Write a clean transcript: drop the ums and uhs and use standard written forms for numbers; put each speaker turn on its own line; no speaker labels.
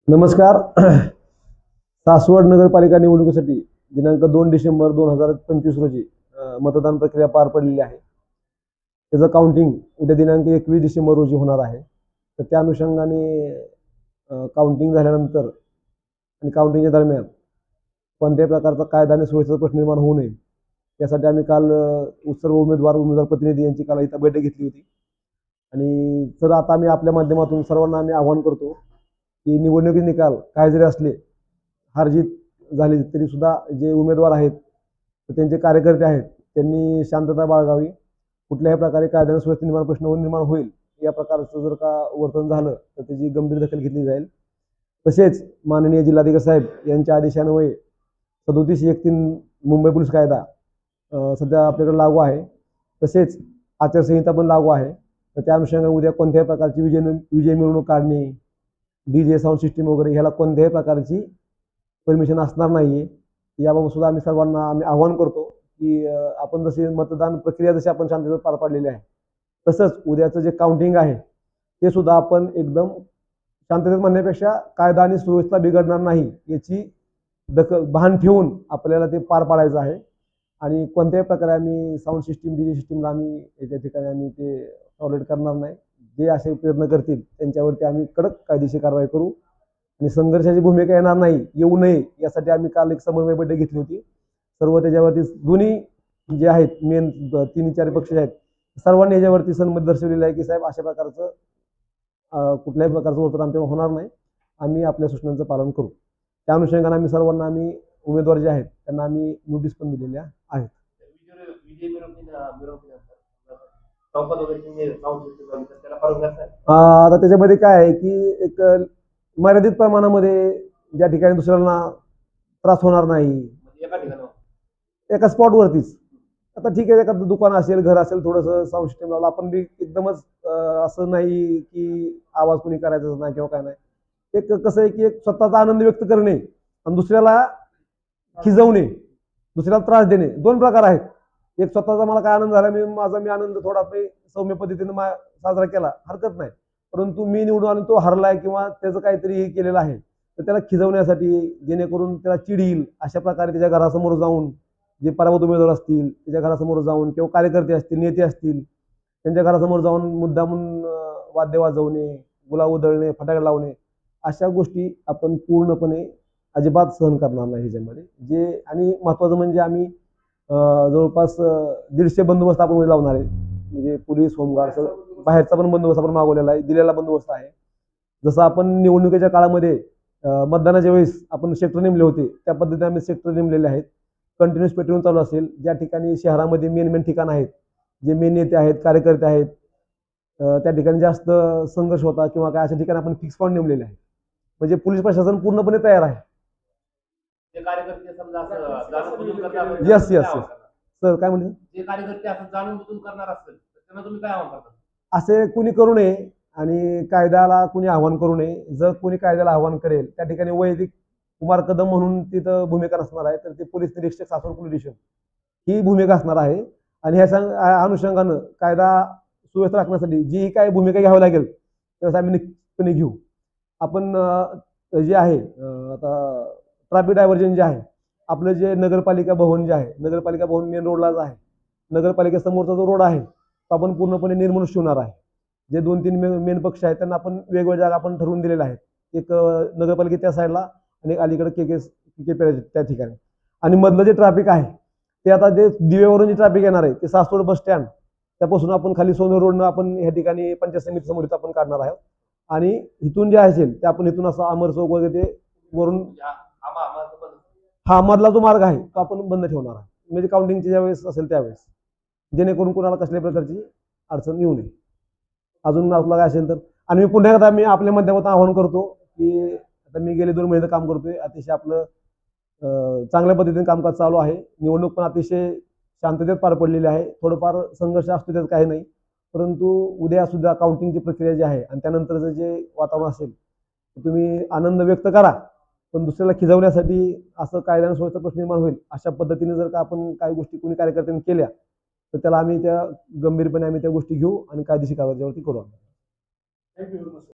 नमस्कार. सासवड नगरपालिका निवडणुकीसाठी दिनांक 2 डिसेंबर 2025 रोजी मतदान प्रक्रिया पार पडलेली आहे. त्याचं काउंटिंग उद्या दिनांक 21 डिसेंबर रोजी होणार आहे. तर त्या अनुषंगाने काउंटिंग झाल्यानंतर आणि काउंटिंगच्या दरम्यान कोणत्याही प्रकारचा कायदा आणि सुव्यवस्थेचा प्रश्न निर्माण होऊ नये यासाठी आम्ही काल सर्व उमेदवार प्रतिनिधी यांची काल इथं बैठक घेतली होती. आणि तर आता आम्ही आपल्या माध्यमातून सर्वांना आम्ही आवाहन करतो की निवडणुकीचे निकाल काय जरी असले, हारजीत झाली तरी सुद्धा जे उमेदवार आहेत त्यांचे कार्यकर्ते आहेत त्यांनी शांतता बाळगावी. कुठल्याही प्रकारे कायदा आणि सुव्यवस्था निर्माण होईल या प्रकारचं जर का वर्तन झालं तर त्याची गंभीर दखल घेतली जाईल. तसेच माननीय जिल्हाधिकारी साहेब यांच्या आदेशान्वये 37(1)(3) मुंबई पोलीस कायदा सध्या आपल्याकडे लागू आहे. तसेच आचारसंहिता पण लागू आहे. तर त्या अनुषंगाने उद्या कोणत्याही प्रकारची विजय मिरवणूक काढणे, DJ साऊंड सिस्टीम वगैरे ह्याला कोणत्याही प्रकारची परमिशन असणार नाहीये. याबाबत सुद्धा आम्ही सर्वांना आवाहन करतो की आपण जशी मतदान प्रक्रिया जशी आपण शांततेत पार पाडलेली आहे तसंच उद्याचं जे काउंटिंग आहे ते सुद्धा आपण एकदम शांततेत म्हणण्यापेक्षा कायदा आणि सुव्यवस्था बिघडणार नाही याची भान ठेवून आपल्याला ते पार पाडायचं आहे. आणि कोणत्याही प्रकारे आम्ही साऊंड सिस्टीम DJ सिस्टीमला आम्ही याच्या ठिकाणी आम्ही ते टॉलरेट करणार नाही. जे असे प्रयत्न करतील त्यांच्यावरती आम्ही कडक कायदेशीर कारवाई करू. आणि संघर्षाची भूमिका येऊ नये यासाठी आम्ही काल एक समन्वय बैठक घेतली होती. सर्व त्याच्यावरती दोन्ही जे आहेत मेन 3-4 पक्ष आहेत सर्वांनी याच्यावरती सहमती दर्शवलेली आहे की साहेब अशा प्रकारचं कुठल्याही प्रकारचं वर्तन आमच्याकडे होणार नाही, आम्ही आपल्या सूचनांचं पालन करू. त्या अनुषंगाने आम्ही सर्वांना उमेदवार जे आहेत त्यांना आम्ही नोटीस पण दिलेल्या आहेत. आता त्याच्यामध्ये काय आहे की एक मर्यादित प्रमाणामध्ये ज्या ठिकाणी दुसऱ्यांना त्रास होणार नाही एका स्पॉटवरतीच. आता ठीक आहे, एखादं दुकान असेल, घर असेल, थोडंसं साऊंड सिस्टम लावलं आपण बी एकदमच असं नाही की आवाज कोणी करायचाच नाही किंवा काय नाही. एक कसं आहे की एक स्वतःचा आनंद व्यक्त करणे आणि दुसऱ्याला खिजवणे, दुसऱ्याला त्रास देणे, दोन प्रकार आहेत. एक स्वतःचा मला काय आनंद झाला, माझा आनंद थोडा सौम्य पद्धतीने साजरा केला, हरकत नाही. परंतु मी निवडून आणून तो हरलाय किंवा त्याचं काहीतरी हे केलेलं आहे तर त्याला खिजवण्यासाठी जेणेकरून त्याला चिड येईल अशा प्रकारे त्याच्या घरासमोर जाऊन जे पराभूत उमेदवार असतील त्याच्या घरासमोर जाऊन किंवा कार्यकर्ते असतील, नेते असतील, त्यांच्या घरासमोर जाऊन मुद्दामून वाद्य वाजवणे, गुलाब उधळणे, फटाके लावणे अशा गोष्टी आपण पूर्णपणे अजिबात सहन करणार नाही ह्याच्यामध्ये. जे आणि महत्त्वाचं म्हणजे आम्ही जवळपास 150 बंदोबस्त आपण लावणार आहे. म्हणजे पोलीस, होमगार्ड, बाहेरचा पण बंदोबस्त आपण मागवलेला आहे, दिलेला बंदोबस्त आहे. जसं आपण निवडणुकीच्या काळामध्ये मतदानाच्या वेळेस आपण सेक्टर नेमले होते त्या पद्धतीने आम्ही सेक्टर नेमलेले आहेत. कंटिन्युअस पेट्रोलिंग चालू असेल. ज्या ठिकाणी शहरामध्ये मेन ठिकाण आहेत, जे मेन नेते आहेत, कार्यकर्ते आहेत, त्या ठिकाणी जास्त संघर्ष होता किंवा काय अशा ठिकाणी आपण फिक्स पॉईंट नेमलेले आहे. म्हणजे पोलीस प्रशासन पूर्णपणे तयार आहे. येस येस येस सर, काय म्हणजे
जे कार्यकर्ते असं जाणून बुजून करणार असेल तर त्यांना तुम्ही काय आव्हान करता?
असे कुणी करू नये आणि कायद्याला कुणी आव्हान करू नये. जर कुणी कायद्याला आव्हान करेल त्या ठिकाणी वैयक्तिक कुमार कदम म्हणून तिथं भूमिका नसणार आहे, तर ते पोलीस निरीक्षक, सासवड पोलीस स्टेशन ही भूमिका असणार आहे. आणि ह्या अनुषंगानं कायदा सुव्यवस्था राखण्यासाठी जी काही भूमिका घ्यावी लागेल त्यावेळेस आम्ही निश्चितपणे घेऊ. आपण जे आहे आता ट्रॅफिक डायव्हर्जन जे आहे आपलं, जे नगरपालिका भवन जे आहे, नगरपालिका भवन मेन रोडलाच आहे. नगरपालिकेसमोरचा जो रोड आहे तो आपण पूर्णपणे निर्मनुष्य ठेवणार आहे. जे 2-3 मेन पक्ष आहेत त्यांना आपण वेगवेगळ्या जागा आपण ठरवून दिलेल्या आहेत. एक नगरपालिकेच्या साईडला आणि अलीकडे के त्या ठिकाणी. आणि मधलं जे ट्रॅफिक आहे ते आता जे दिवेवरून जे ट्रॅफिक येणार आहे ते सासवड बस स्टँड त्यापासून आपण खाली सोनर रोडनं आपण ह्या ठिकाणी पंचायत समिती समोर आपण काढणार आहोत. आणि इथून जे असेल ते आपण इथून असं अमर चौक वगैरे ते वरून हा मधला जो मार्ग आहे तो आपण बंद ठेवणार आहे. म्हणजे काउंटिंगच्या ज्या वेळेस असेल त्यावेळेस, जेणेकरून कोणाला कसल्याही प्रकारची अडचण येऊ नये. अजून आपला काय असेल तर. आणि मी पुन्हा एकदा आपल्या माध्यमातून आवाहन करतो की आता मी गेले 2 महिने काम करतोय, अतिशय आपलं चांगल्या पद्धतीने कामकाज चालू आहे. निवडणूक पण अतिशय शांततेत पार पडलेली आहे. थोडंफार संघर्ष असतो त्यात काही नाही, परंतु उद्या सुद्धा काउंटिंगची प्रक्रिया जी आहे आणि त्यानंतरचं जे वातावरण असेल तुम्ही आनंद व्यक्त करा, पण दुसऱ्याला खिजवण्यासाठी असं कायद्याने सुव्यवस्था प्रश्न निर्माण होईल अशा पद्धतीने जर का आपण काही गोष्टी कोणी कार्यकर्त्यांनी केल्या तर त्याला आम्ही त्या गंभीरपणे आम्ही त्या गोष्टी घेऊ आणि कायदेशीर कारवाईवरती करू.